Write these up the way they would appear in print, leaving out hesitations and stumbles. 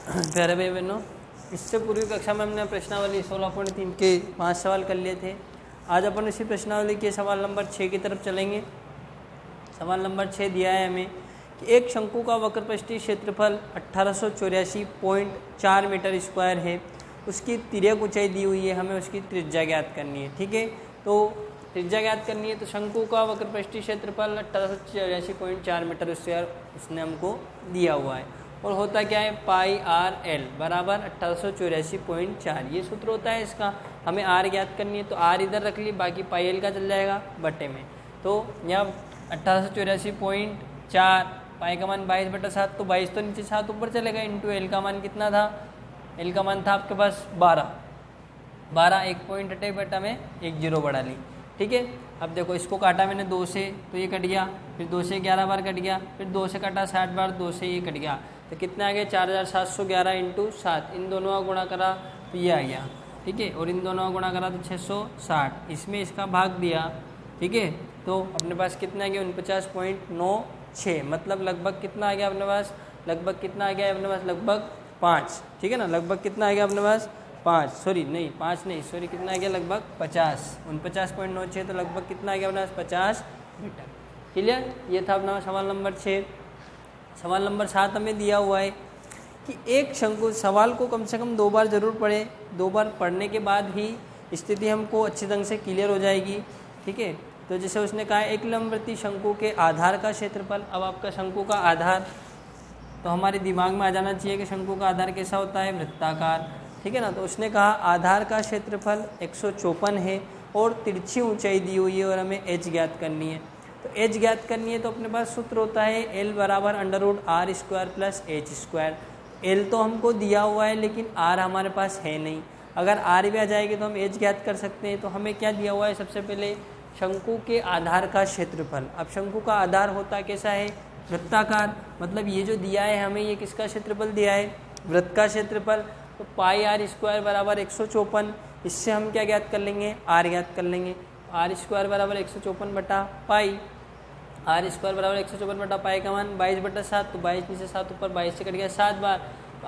प्यारे भाई बहनों, इससे पूर्वी कक्षा में हमने प्रश्नावली 16.3 के 5 सवाल कर लिए थे। आज अपन इसी प्रश्नावली के सवाल नंबर 6 की तरफ चलेंगे। सवाल नंबर 6 दिया है हमें कि एक शंकु का वक्रपृष्ठीय क्षेत्रफल 1884.4 मीटर स्क्वायर है। उसकी तिर्यक ऊंचाई दी हुई है, हमें उसकी त्रिज्या ज्ञात करनी है। ठीक है, तो त्रिज्या ज्ञात करनी है। तो शंकु का वक्रपृष्ठीय क्षेत्रफल 1884.4 मीटर स्क्वायर उसने हमको दिया हुआ है और होता क्या है, पाई आर एल बराबर 1884.4। ये सूत्र होता है इसका। हमें आर ज्ञात करनी है तो आर इधर रख ली, बाकी पाई एल का चल जाएगा बटे में। तो यहाँ 1884.4, पाई का मान 22/7, तो 22 तो नीचे 7 ऊपर चलेगा, इंटू एल का मान कितना था, एल का मान था आपके पास 12। एक पॉइंट हटे बटा में एक जीरो बढ़ा ली। ठीक है, अब देखो इसको काटा मैंने 2 से तो ये कट गया, फिर 2 से 11 बार कट गया, फिर 2 से काटा 60 बार, 2 से ये कट गया, तो कितना आ गया 4711 इंटू 7। इन दोनों का गुणा करा तो ये आ गया। ठीक है, और इन दोनों का गुणा करा तो 660, इसमें इसका भाग दिया। ठीक है, तो अपने पास कितना आ गया 49.96, मतलब लगभग कितना आ गया अपने पास, लगभग कितना आ गया अपने पास, लगभग 5। ठीक है ना, लगभग कितना आ गया अपने पास 5, कितना आ गया लगभग 50। 49.96 तो लगभग कितना आ गया अपने पास 50 मीटर। क्लियर, ये था अपना सवाल नंबर 6। सवाल नंबर 7 हमें दिया हुआ है कि एक शंकु, सवाल को कम से कम 2 बार जरूर पढ़े, 2 बार पढ़ने के बाद ही स्थिति हमको अच्छी ढंग से क्लियर हो जाएगी। ठीक है, तो जैसे उसने कहा एक लंबवृत्तीय शंकु के आधार का क्षेत्रफल। अब आपका शंकु का आधार तो हमारे दिमाग में आ जाना चाहिए कि शंकु का आधार कैसा होता है, वृत्ताकार। ठीक है ना, तो उसने कहा आधार का क्षेत्रफल 154 है और तिरछी ऊंचाई दी हुई है और हमें एच ज्ञात करनी है। तो एच ज्ञात करनी है तो अपने पास सूत्र होता है एल बराबर √r² प्लस h²। एल तो हमको दिया हुआ है लेकिन आर हमारे पास है नहीं। अगर आर भी आ जाएगी तो हम एच ज्ञात कर सकते हैं। तो हमें क्या दिया हुआ है, सबसे पहले शंकु के आधार का क्षेत्रफल। अब शंकु का आधार होता कैसा है, वृत्ताकार, मतलब ये जो दिया है हमें, ये किसका क्षेत्रफल दिया है, वृत्त का क्षेत्रफल। तो पाई r² बराबर 154, इससे हम क्या ज्ञात कर लेंगे, आर ज्ञात कर लेंगे। r² बराबर 154 बटा पाई, r² बराबर 154 बटा पाई का मान 22/7, तो 22 नीचे 7 ऊपर, 22 से कट गया 7 बार।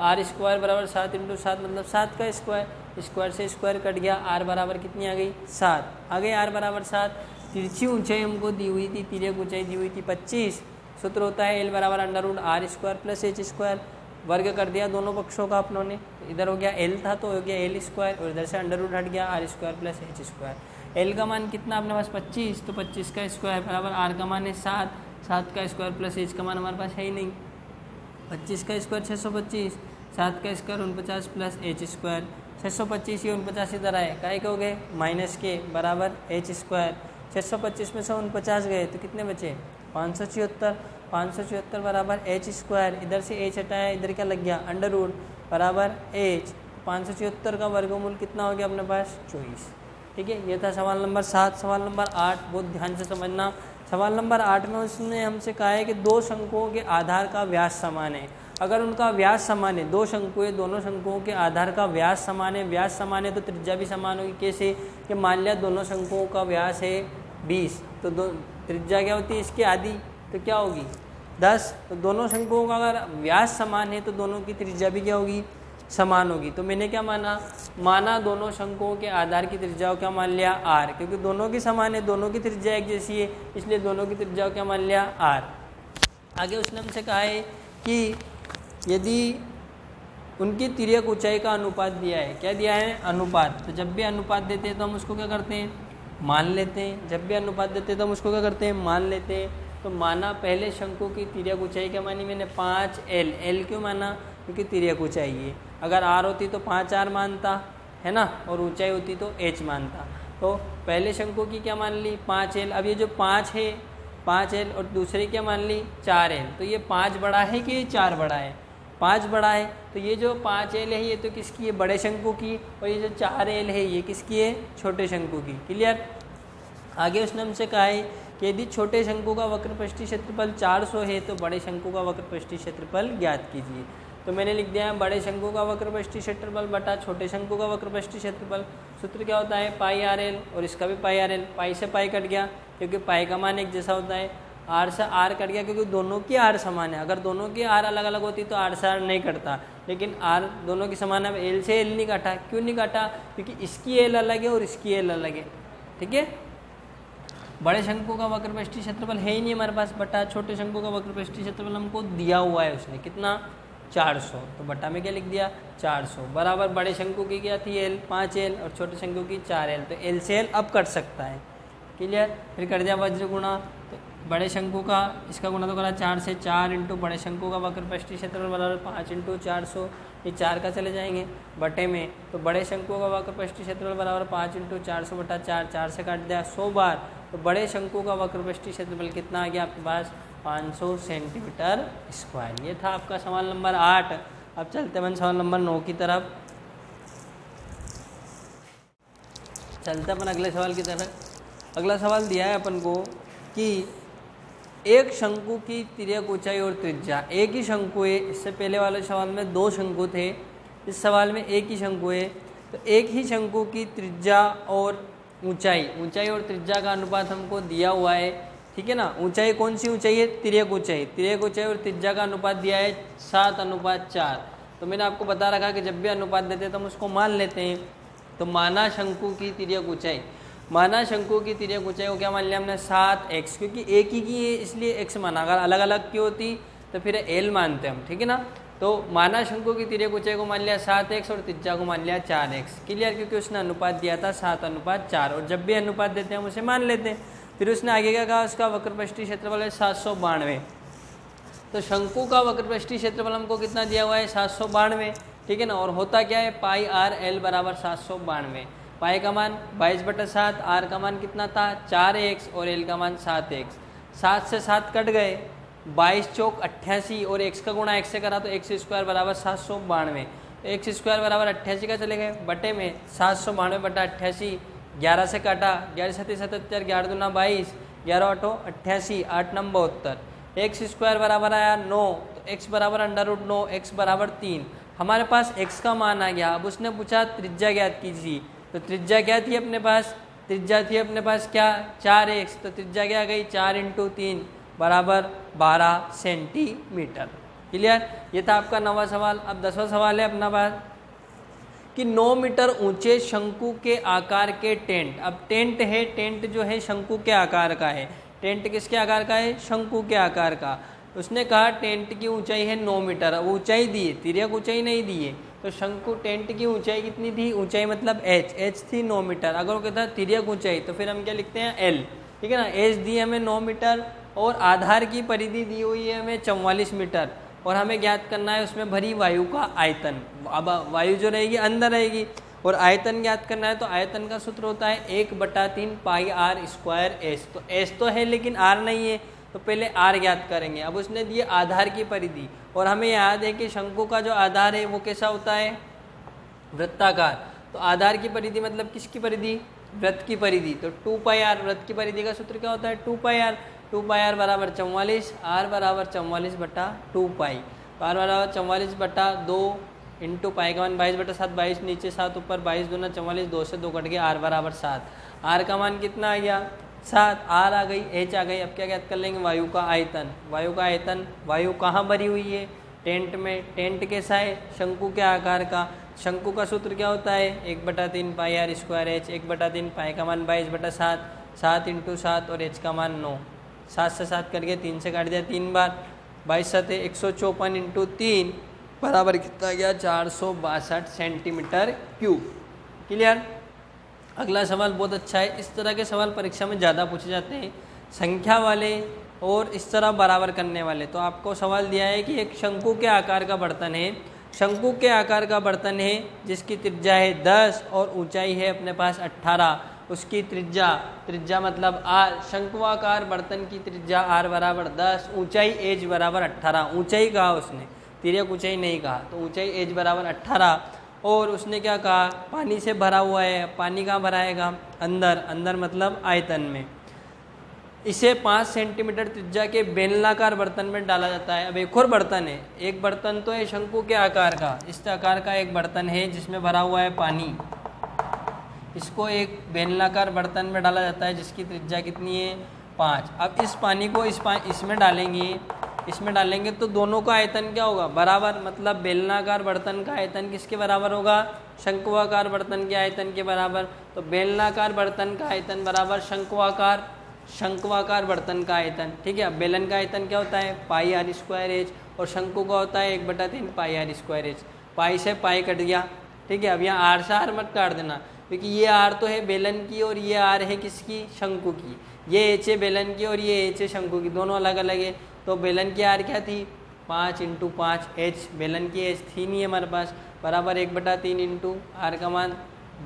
r² बराबर 7 इंटू 7 मतलब 7 का स्क्वायर, स्क्वायर से स्क्वायर कट गया, r बराबर कितनी आ गई 7 आ गई, r बराबर 7। तिरछी ऊंचाई हमको दी हुई थी, तिर्यक ऊंचाई दी हुई थी 25। सूत्र होता है एल बराबर √r² प्लस h²। वर्ग कर दिया दोनों पक्षों का अपनों ने, इधर हो गया एल था तो हो गया l² और इधर से √ हट गया r² प्लस h²। एल का मान कितना अपने पास 25, तो 25 का स्क्वायर बराबर आर का मान है 7, 7 का स्क्वायर प्लस एच का मान हमारे पास है ही नहीं। 25 का स्क्वायर 625, 7 का स्क्वायर 49 प्लस h²। 625 ये 49 इधर आए, काय के हो गए माइनस के बराबर h²। 625 में से 49 गए तो कितने बचे 574, 574 बराबर h²। इधर से h हटाया, इधर क्या लग गया √ बराबर h। 574 का वर्गमूल कितना हो गया अपने पास 24। ठीक है, ये था सवाल नंबर 7। सवाल नंबर 8 बहुत ध्यान से समझना। सवाल नंबर 8 में उसने हमसे कहा है कि 2 शंकुओं के आधार का व्यास समान है। अगर उनका व्यास समान है, 2 शंकु है, दोनों शंकुओं के आधार का व्यास समान है, व्यास समान है तो त्रिज्या भी समान होगी। कैसे, कि मान लिया दोनों शंकुओं का व्यास है 20, तो त्रिज्या क्या होती है इसकी आधी, तो क्या होगी 10। तो दोनों शंकुओं का अगर व्यास समान है तो दोनों की त्रिज्या भी क्या होगी, समान होगी। तो मैंने क्या माना दोनों शंकुओं के आधार की त्रिज्या क्या मान लिया r, क्योंकि दोनों की समान है, दोनों की त्रिज्या एक जैसी है, इसलिए दोनों की त्रिज्या क्या मान लिया r। आगे उसने हमसे कहा है कि यदि उनकी तिर्यक ऊंचाई का अनुपात दिया है, क्या दिया है अनुपात, तो जब भी अनुपात देते हैं तो हम उसको क्या करते हैं मान लेते हैं। जब भी अनुपात देते हैं तो हम उसको क्या करते हैं मान लेते हैं। तो माना पहले शंकु की तिर्यक ऊंचाई क्या मानी मैंने 5l। l क्यों माना, क्योंकि तिर्यक ऊंचाई है। अगर r होती तो 5r मानता है ना, और ऊंचाई होती तो h मानता। तो पहले शंकु की क्या मान ली 5l। अब ये जो 5 है 5l और दूसरे क्या मान ली 4l, तो ये 5 बड़ा है कि ये 4 बड़ा है, 5 बड़ा है। तो ये जो 5l है ये तो किसकी है, बड़े शंकु की, और ये जो 4l है ये किसकी है, छोटे शंकु की। क्लियर। आगे उसने हमसे कहा है कि यदि छोटे शंकु का वक्रपृष्ठीय क्षेत्रफल 400 है तो बड़े शंकु का वक्रपृष्ठीय क्षेत्रफल ज्ञात कीजिए। तो मैंने लिख दिया है बड़े शंकु का वक्रपृष्ठीय क्षेत्रफल बटा छोटे शंकु का वक्रपृष्ठीय क्षेत्रफल। सूत्र क्या होता है पाई r l, और इसका भी पाई r l। पाई से पाई कट गया क्योंकि पाई का मान एक जैसा होता है। आर से आर कट गया क्योंकि दोनों की आर समान है। अगर दोनों की आर अलग अलग होती तो आर से आर नहीं कटता, लेकिन आर दोनों की समान है। अब एल से एल नहीं काटा, क्यों नहीं काटा? क्योंकि इसकी एल अलग है और इसकी एल अलग है। ठीक है, बड़े शंकु का वक्रपृष्ठीय क्षेत्रफल है ही नहीं हमारे पास, बटा छोटे शंकु का वक्रपृष्ठीय क्षेत्रफल हमको दिया हुआ है उसने, कितना? 400। तो बटा में क्या लिख दिया? 400 बराबर बड़े शंकु की क्या थी? एल 5L और छोटे शंकु की 4L। तो एल से एल अब कट सकता है। क्लियर? फिर कर दिया वज्र गुणा, तो बड़े शंकु का इसका गुणा तो करा 4 से 4 इंटू बड़े शंकु का वक्रपृष्ठीय क्षेत्रफल बराबर 5 इंटू 400, ये 4 का चले जाएंगे बटे में। तो बड़े शंकु का वक्रपृष्ठीय क्षेत्रफल बराबर 5 इंटू 400 बटा 4, 4 से काट दिया 100 बार। तो बड़े शंकु का वक्रपृष्ठीय क्षेत्रफल कितना आ गया आपके पास? 500 सेंटीमीटर स्क्वायर। ये था आपका सवाल नंबर 8। अब चलते हैं सवाल नंबर 9 की तरफ। चलते अपन अगले सवाल की तरफ। अगला सवाल दिया है अपन को कि एक शंकु की तिर्यक ऊंचाई और त्रिज्या, एक ही शंकु है। इससे पहले वाले सवाल में 2 शंकु थे, इस सवाल में एक ही शंकु है। तो एक ही शंकु की त्रिज्या और ऊंचाई और त्रिज्या का अनुपात हमको दिया हुआ है। ठीक है ना, ऊंचाई कौन सी ऊंचाई है? तिर्यक ऊंचाई और त्रिज्या का अनुपात दिया है 7:4। तो मैंने आपको बता रखा कि जब भी अनुपात देते हैं तो हम उसको मान लेते हैं। तो माना शंकु की तिर्यक ऊंचाई, को क्या मान लिया हमने? 7x, क्योंकि एक ही की है इसलिए x माना। अगर अलग अलग की होती तो फिर l मानते हम। ठीक है ना, तो माना शंकु की तिर्यक ऊंचाई को मान लिया 7x और त्रिज्या को मान लिया 4x। क्लियर? क्योंकि उसने अनुपात दिया था 7:4 और जब भी अनुपात देते हैं हम उसे मान लेते हैं। फिर उसने आगे क्या कहा? उसका वक्रपृष्ठीय क्षेत्रफल है 792। तो शंकु का वक्रपृष्ठीय क्षेत्रफल हमको कितना दिया हुआ है? 792। ठीक है ना, और होता क्या है? पाई आर एल बराबर 792। पाई का मान 22/7, आर का मान कितना था? 4x और एल का मान 7x। 7 से 7 कट गए, 22 चौक 88 और x का गुणा x से करा तो x स्क्वायर बराबर 792। x स्क्वायर बराबर 88 का चले गए बटे में 792 बटा 88। 11 से काटा, 11 7 77, 11 दूना 22, 11 8 88, 8 9 72। एक्स स्क्वायर बराबर आया 9, तो x बराबर √9, x बराबर 3। हमारे पास x का मान आ गया। अब उसने पूछा त्रिज्या ज्ञात कीजिए, तो त्रिज्या क्या थी अपने पास? त्रिज्या थी अपने पास क्या? 4x। तो त्रिज्या क्या आ गई? 4 इंटू 3 बराबर 12 सेंटीमीटर। क्लियर? ये था आपका 9वां सवाल। अब 10वां सवाल है अपना पास कि 9 मीटर ऊंचे शंकु के आकार के टेंट। अब टेंट है, टेंट जो है शंकु के आकार का है। टेंट किसके आकार का है? शंकु के आकार का। उसने कहा टेंट की ऊंचाई है 9 मीटर। अब ऊंचाई दी है, तिर्यक ऊंचाई नहीं दी है। तो शंकु टेंट की ऊंचाई कितनी थी? ऊंचाई मतलब h थी 9 मीटर। अगर वो कहता है तिर्यक ऊंचाई तो फिर हम क्या लिखते हैं? l। ठीक है ना, h दी हमें 9 मीटर और आधार की परिधि दी हुई है हमें 44 मीटर और हमें ज्ञात करना है उसमें भरी वायु का आयतन। अब वायु जो रहेगी अंदर रहेगी और आयतन ज्ञात करना है। तो आयतन का सूत्र होता है 1/3 पाई आर स्क्वायर एस। तो एस तो है लेकिन आर नहीं है, तो पहले आर ज्ञात करेंगे। अब उसने दिए आधार की परिधि और हमें याद है कि शंकु का जो आधार है वो कैसा होता है? वृत्ताकार। तो आधार की परिधि मतलब किसकी परिधि? वृत्त की परिधि। तो 2 पाई आर, वृत्त की परिधि का सूत्र क्या होता है? 2 पाई आर। 2 पाई आर बराबर 44, आर बराबर 44/2 पाई। तो आर बराबर 44/2 इंटू पाई का मान 22/7, 22 नीचे 7 ऊपर, 22 दूना 44, 2 से 2 कट गया, आर बराबर 7। आर का मान कितना आ गया? 7। आर आ गई, एच आ गई। अब क्या ज्ञात कर लेंगे? वायु का आयतन। वायु का आयतन, वायु कहाँ भरी हुई है? टेंट में। टेंट कैसा है? शंकु के आकार का। शंकु का सूत्र क्या होता है? 1/3 पाई आर स्क्वायर एच। 1/3 पाई का मान 22/7, 7 इंटू 7 और एच का मान 9। 7 से 7 कट गया, 3 से काट दिया 3 बार, 22 7 154 इंटू 3 बराबर कितना गया? 462 सेंटीमीटर क्यूब। क्लियर? अगला सवाल बहुत अच्छा है। इस तरह के सवाल परीक्षा में ज़्यादा पूछे जाते हैं, संख्या वाले और इस तरह बराबर करने वाले। तो आपको सवाल दिया है कि एक शंकु के आकार का बर्तन है, शंकु के आकार का बर्तन है जिसकी त्रिज्या है 10 और ऊंचाई है अपने पास 18। उसकी त्रिज्या मतलब आर, शंकुआकार बर्तन की त्रिज्या आर बराबर 10, ऊंचाई एच बराबर 18। ऊंचाई कहा उसने, तिर्यक ऊंचाई नहीं कहा। तो ऊंचाई एच बराबर 18 और उसने क्या कहा? पानी से भरा हुआ है। पानी कहाँ भराएगा? अंदर। अंदर मतलब आयतन में। इसे 5 सेंटीमीटर त्रिज्या के बेलनाकार बर्तन में डाला जाता है। अब एक और बर्तन है, एक बर्तन तो है शंकु के आकार का, इस आकार का एक बर्तन है जिसमें भरा हुआ है पानी। इसको एक बेलनाकार बर्तन में डाला जाता है जिसकी त्रिज्या कितनी है? 5। अब इस पानी को इसमें डालेंगे तो दोनों का आयतन क्या होगा, बराबर। मतलब बेलनाकार बर्तन का आयतन किसके बराबर होगा, शंक्वाकार बर्तन के आयतन के बराबर। तो बेलनाकार बर्तन का आयतन बराबर शंक्वाकार बर्तन का आयतन। ठीक है, अब बेलन का आयतन क्या होता है, पाई आर स्क्वायर एच, और शंकु का होता है 1/3 पाई आर स्क्वायर एच। पाई से पाई कट गया। ठीक है, अब यहाँ आर से आर मत काट देना, क्योंकि ये आर तो है बेलन की और ये आर है किसकी, शंकु की। ये एच है बेलन की और ये एच है शंकु की, दोनों अलग अलग है। तो बेलन की आर क्या थी, 5 × 5 एच, बेलन की एच थी नहीं हमारे पास, बराबर 1/3 इंटू आर का मान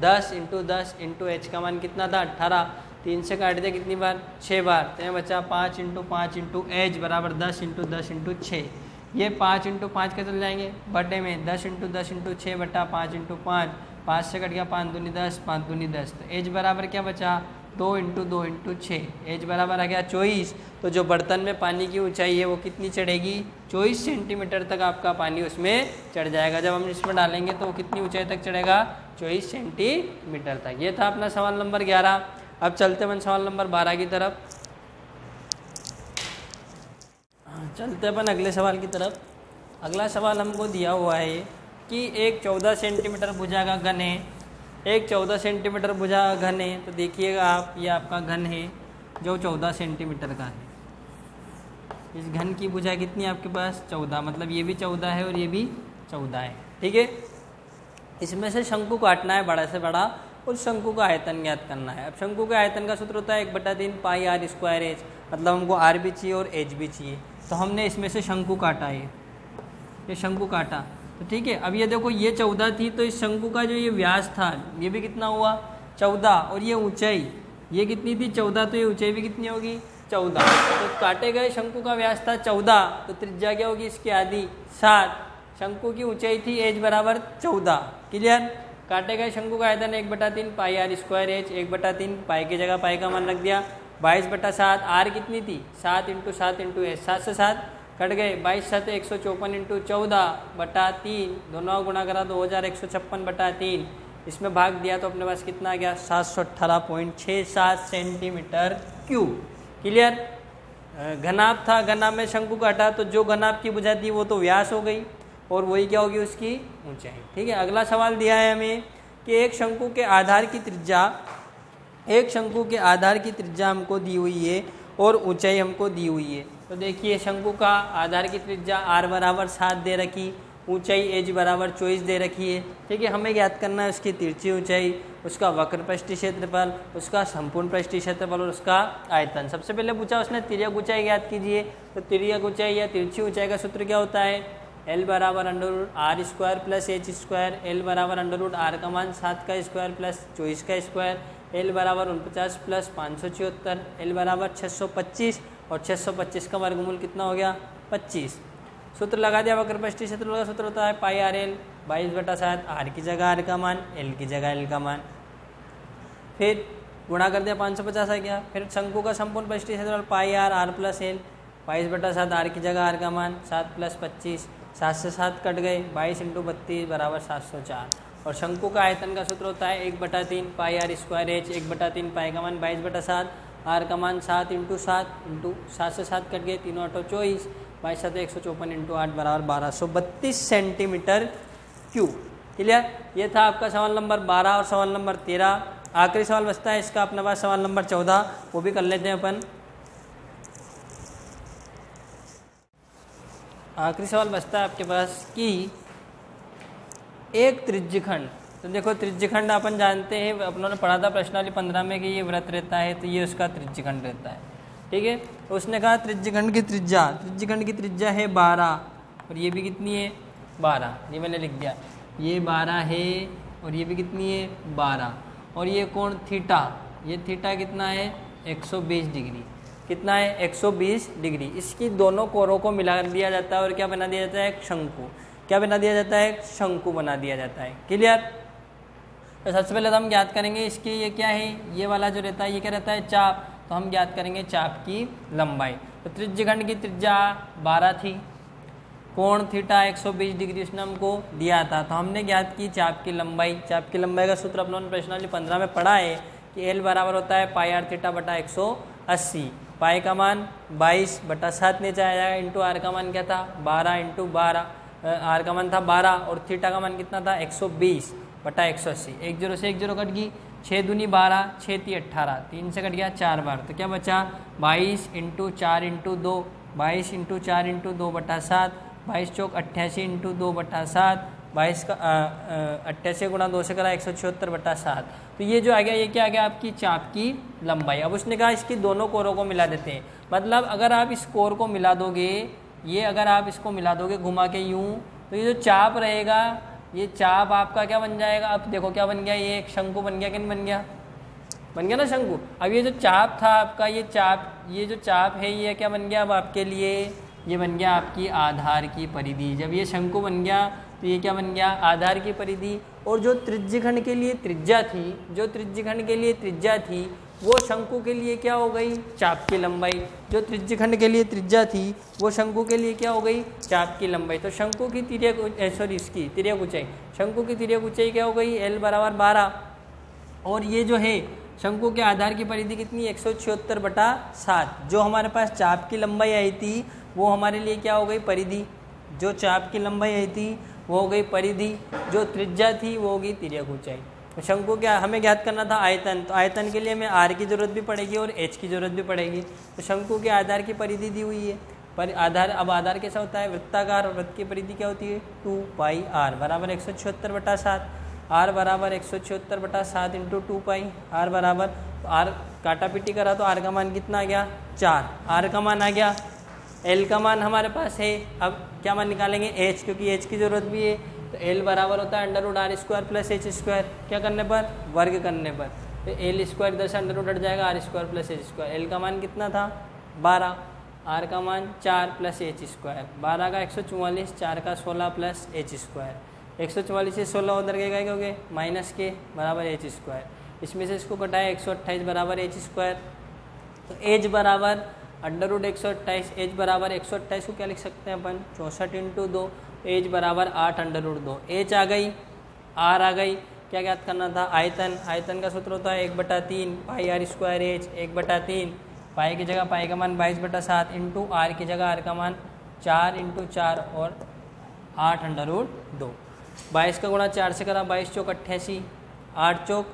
10 × 10 इंटू एच का मान कितना था, 18। 3 से काट दिया कितनी बार, 6 बार। तो यहाँ बचा 5 × 5 इंटू एच बराबर 10 × 10 इंटू 6। ये 5 × 5 का चल जाएंगे बटे में 10 × 10 इंटू 6 बटा 5 × 5। 5 से कट गया 5 दूनी 10, 5 दूनी 10। तो एच बराबर क्या बचा, 2 × 2 इंटू 6। एच बराबर आ गया 24। तो जो बर्तन में पानी की ऊंचाई है वो कितनी चढ़ेगी, 24 सेंटीमीटर तक आपका पानी उसमें चढ़ जाएगा। जब हम इसमें डालेंगे तो वो कितनी ऊंचाई तक चढ़ेगा, 24 सेंटीमीटर तक। ये था अपना सवाल नंबर 11। अब चलते अपन सवाल नंबर 12 की तरफ। चलते अपन अगले सवाल की तरफ। अगला सवाल हमको दिया हुआ है कि एक 14 सेंटीमीटर भुजा का घन है, एक 14 सेंटीमीटर भुजा घन है। तो देखिएगा आप, ये आपका घन है जो 14 सेंटीमीटर का है। इस घन की भुजा कितनी है आपके पास, 14। मतलब ये भी 14 है और ये भी 14 है। ठीक है, इसमें से शंकु काटना है बड़ा से बड़ा और शंकु का आयतन ज्ञात करना है। अब शंकु के आयतन का सूत्र होता है 1/3 पाई आर स्क्वायर एच। मतलब हमको आर भी चाहिए और एच भी चाहिए। तो हमने इसमें से शंकु काटा है, ये शंकु काटा। तो ठीक है, अब ये देखो ये 14 थी, तो इस शंकु का जो ये व्यास था ये भी कितना हुआ, 14। और ये ऊंचाई ये कितनी थी, 14। तो ये ऊंचाई भी कितनी होगी, 14। तो काटे गए शंकु का व्यास था 14, तो त्रिज्या क्या होगी इसकी, आधी 7। शंकु की ऊंचाई थी एच बराबर 14। क्लियर। काटे गए शंकु का आयतन 1/3 पाई आर स्क्वायर एच। 1/3 पाई की जगह पाई का मान रख दिया, 22/7। आर कितनी थी, 7 × 7 × एच। 7 से 7 कट गए, 22 7 154 इंटू 14/3। दोनों का गुणा करा तो 2156/3। इसमें भाग दिया तो अपने पास कितना आ गया, 718.67 सेंटीमीटर क्यूब। क्लियर। घनाभ था, घनाभ में शंकु काटा, तो जो घनाभ की भुजा थी वो तो व्यास हो गई और वही क्या होगी उसकी ऊंचाई। ठीक है, अगला सवाल दिया है हमें कि एक शंकु के आधार की त्रिज्या हमको दी हुई है और ऊंचाई हमको दी हुई है। तो देखिए शंकु का आधार की त्रिज्या r बराबर 7 दे रखी, ऊंचाई h बराबर 24 दे रखी है। ठीक है, हमें ज्ञात करना है उसकी तिरछी ऊंचाई, उसका वक्र पृष्ठीय क्षेत्रफल, उसका संपूर्ण पृष्ठीय क्षेत्रफल और उसका आयतन। सबसे पहले पूछा उसने तिर्यक ऊंचाई ज्ञात कीजिए। तो तिर्यक ऊंचाई या तिरछी ऊंचाई का सूत्र क्या होता है, L बराबर √r square plus H square. L बराबर √r का मान 7 का स्क्वायर प्लस 24 का स्क्वायर। L बराबर 49 प्लस 576। L बराबर 625 और 625 का वर्गमूल कितना हो गया, 25। सूत्र लगा दिया वक्र पृष्ठीय क्षेत्रफल का सूत्र होता है पाई आर एल। 22/7 आर की जगह r का मान, एल की जगह एल का मान, फिर गुणा कर दिया 550 आ गया। फिर शंकु का संपूर्ण पृष्ठीय क्षेत्रफल pi r r plus l. 22/7 r की जगह आर का मान 7 + 25। 7 से 7 कट गए, 22 × 32 बराबर 704। और शंकु का आयतन का सूत्र होता है 1/3 पाई आर स्क्वायर एच। 1/3 पाई का मान 22/7, आर का मान 7 × 7 इंटू 7 से 7 कट गए, 3 × 8 24, 22 7 154 इंटू 8 बराबर 1232 सेंटीमीटर क्यूब। क्लियर। ये था आपका सवाल नंबर 12 और सवाल नंबर 13। आखिरी सवाल बचता है इसका अपने पास सवाल नंबर 14, वो भी कर लेते हैं अपन। आखिरी सवाल बचता है आपके पास कि एक त्रिज्यखंड। तो देखो त्रिज्यखंड अपन जानते हैं, अपनों ने पढ़ा था प्रश्नावली 15 में कि ये वृत्त रहता है, तो ये उसका त्रिज्यखंड रहता है। ठीक है, तो उसने कहा त्रिज्यखंड की त्रिज्या है 12 और ये भी कितनी है, 12। ये मैंने लिख दिया, ये 12 है और ये भी कितनी है, 12। और ये कोण थीटा, ये थीटा कितना है, 120 डिग्री। कितना है, 120 डिग्री। इसकी दोनों कोरों को मिला दिया जाता है और क्या बना दिया जाता है, एक शंकु। क्या बना दिया जाता है, शंकु बना दिया जाता है। क्लियर। तो सबसे पहले तो हम ज्ञात करेंगे इसकी, ये क्या है, ये वाला जो रहता है ये क्या रहता है, चाप। तो हम ज्ञात करेंगे चाप की लंबाई। तो त्रिज्यखंड की त्रिज्या 12 थी, कोण थीटा 120 डिग्री उसने हमको दिया था, तो हमने ज्ञात की चाप की लंबाई। चाप की लंबाई का सूत्र अपनों ने प्रश्नावली 15 में पढ़ा है कि L बराबर होता है पाई आर थीटा बटा 180। पाई का मान 22/7 नीचे आ जाएगा, इंटू आर का मान क्या था 12 इंटू 12, आर का मान था 12 और थीटा का मान कितना था 120/180। 1 0 से 1 0 कट गई, 6 दूनी 12, 6 ती 18, 3 से कट गया 4 बार, तो क्या बचा 22 इंटू 4 इंटू 2, 22 इंटू 4 इंटू 2/7, 22 चौक 88 इंटू 2/7, 22 का 88 गुणा 2 से करा 176/7। तो ये जो आ गया, ये क्या आ गया आपकी चाप की लंबाई। अब उसने कहा इसकी दोनों कोरों को मिला देते हैं, मतलब अगर आप इस कोर को मिला दोगे, ये अगर आप इसको मिला दोगे घुमा के यूं, तो ये जो चाप रहेगा, ये चाप आपका क्या बन जाएगा। अब देखो क्या बन गया, ये एक शंकु बन गया कि नहीं बन गया, बन गया ना शंकु। अब ये जो चाप था आपका, ये जो चाप है ये क्या बन गया अब आपके लिए, ये बन गया आपकी आधार की परिधि। जब ये शंकु बन गया तो ये क्या बन गया आधार की परिधि। और जो त्रिज्यखंड के लिए त्रिज्या थी, जो त्रिज्यखंड के लिए त्रिज्या थी वो शंकु के लिए क्या हो गई चाप की लंबाई। जो त्रिज्यखंड के लिए त्रिज्या थी वो शंकु के लिए क्या हो गई चाप की लंबाई। तो शंकु की इसकी तिर्यक ऊंचाई, शंकु की तिर्यक ऊंचाई क्या हो गई L बराबर 12। और ये जो है शंकु के आधार की परिधि कितनी 176/7। जो हमारे पास चाप की लंबाई आई थी वो हमारे लिए क्या हो गई परिधि। जो चाप की लंबाई आई थी वो हो गई परिधि, जो त्रिज्या थी वो होगी तिर्यक ऊंचाई। तो शंकु क्या हमें ज्ञात करना था आयतन, तो आयतन के लिए हमें आर की जरूरत भी पड़ेगी और एच की जरूरत भी पड़ेगी। तो शंकु के आधार की परिधि दी हुई है, पर आधार अब आधार कैसा होता है वृत्ताकार, और वृत्त की परिधि क्या होती है 2πr बराबर 176/7। आर बराबर 176/7 इंटू 2π, आर बराबर आर काटा पीटी करा तो आर का मान कितना आ गया 4, आर का मान आ गया। एल का मान हमारे पास है, अब क्या मान निकालेंगे एच, क्योंकि एच की जरूरत भी है। तो एल बराबर होता है √r² + h², क्या करने पर वर्ग करने पर। तो L² इधर से √ हट जाएगा r² + h²। एल का मान कितना था 12, आर का मान 4 + h², 12 का 144, 4 का 16 + h²। 144 से 16 उधर के गए क्योंकि माइनस के बराबर h²। इसमें से इसको घटाया 128 बराबर h²। तो h बराबर √128, h बराबर 128 को क्या लिख सकते हैं अपन 64 इंटू 2, h बराबर 8 √2। h आ गई, r आ गई, क्या ज्ञात करना था आयतन। आयतन का सूत्र होता है 1/3 πr²h, 1/3 पाई की जगह पाई का मान 22/7 इंटू आर की जगह आर का मान 4 इंटू 4 और 8 √2। 22 का गुणा 4 से करा 22 चौक 88, 8 चौक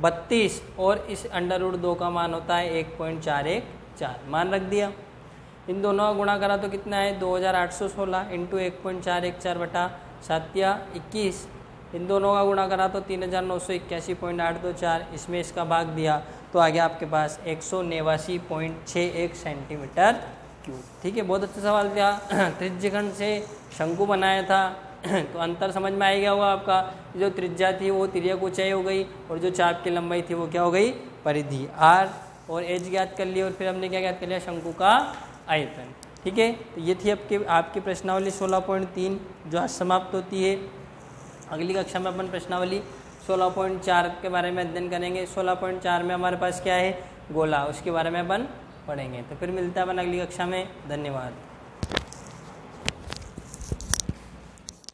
32 और इस √2 का मान होता है 1.414, मान रख दिया। इन दोनों का गुणा करा तो कितना है 2816 इंटू 1.414/7 या 21। इन दोनों का गुणा करा तो 3981.824, इसमें इसका भाग दिया तो आ गया आपके पास 189.61 सेंटीमीटर क्यूब। ठीक है, बहुत अच्छा सवाल था। त्रिज्यखंड से शंकु बनाया था तो अंतर समझ में आ गया होगा आपका। जो त्रिज्या थी वो तिर्यक ऊंचाई हो गई और जो चाप की लंबाई थी वो क्या हो गई परिधि। आर और एच ज्ञात कर लिया और फिर हमने क्या ज्ञात कर लिया शंकु का आयतन। ठीक है, तो ये थी आपकी प्रश्नावली 16.3 जो आज समाप्त होती है। अगली कक्षा में अपन प्रश्नावली 16.4 के बारे में अध्ययन करेंगे। 16.4 में हमारे पास क्या है गोला, उसके बारे में अपन पढ़ेंगे। तो फिर मिलता है अपन अगली कक्षा में। धन्यवाद।